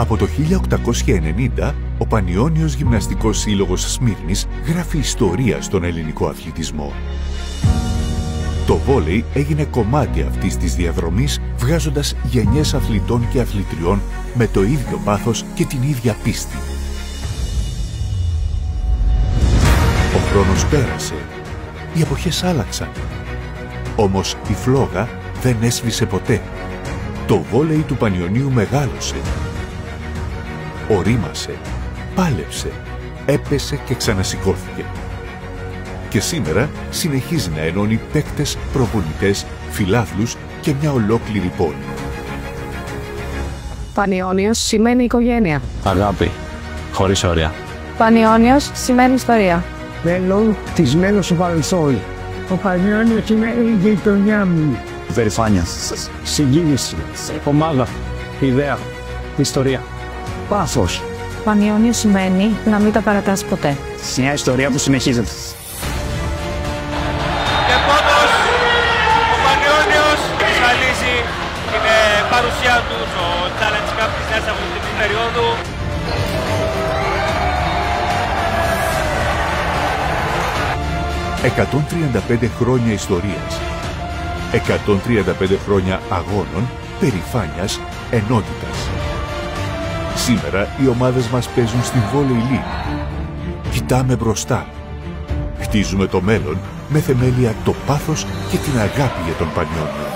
Από το 1890, ο Πανιώνιος Γυμναστικός Σύλλογος Σμύρνης γράφει ιστορία στον ελληνικό αθλητισμό. Το βόλεϊ έγινε κομμάτι αυτής της διαδρομής, βγάζοντας γενιές αθλητών και αθλητριών με το ίδιο πάθος και την ίδια πίστη. Ο χρόνος πέρασε, οι εποχές άλλαξαν. Όμως η φλόγα δεν έσβησε ποτέ. Το βόλεϊ του Πανιωνίου μεγάλωσε. Ορίμασε, πάλεψε, έπεσε και ξανασηκώθηκε. Και σήμερα συνεχίζει να ενώνει παίκτες, προπονητές, φιλάθλους και μια ολόκληρη πόλη. Πανιώνιος σημαίνει οικογένεια. Αγάπη, χωρίς όρια. Πανιώνιος σημαίνει ιστορία. Μέλλον της μέλος στο παρελθόν. Ο Πανιώνιος σημαίνει γειτονιά μου. Περηφάνεια. Συγκίνηση. Ομάδα. Ιδέα. Ιστορία. Πάθος. Πανιώνιος σημαίνει να μην τα παρατάς ποτέ. Μια ιστορία που συνεχίζεται. Και πόντος, ο Πανιώνιος εξασφαλίζει την παρουσία του στο Challenge Cup της νέας αγωνιστικής περίοδου. «135 χρόνια ιστορίας, 135 χρόνια αγώνων, περηφάνειας, ενότητας. Σήμερα οι ομάδες μας παίζουν στην Volley League. Κοιτάμε μπροστά. Χτίζουμε το μέλλον με θεμέλια το πάθος και την αγάπη για τον Πανιώνιο.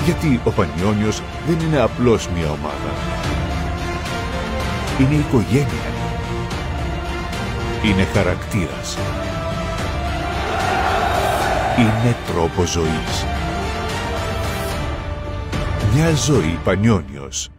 Γιατί ο Πανιώνιος δεν είναι απλώς μια ομάδα. Είναι οικογένεια. Είναι χαρακτήρας. Είναι τρόπος ζωής. Μια ζωή Πανιώνιος.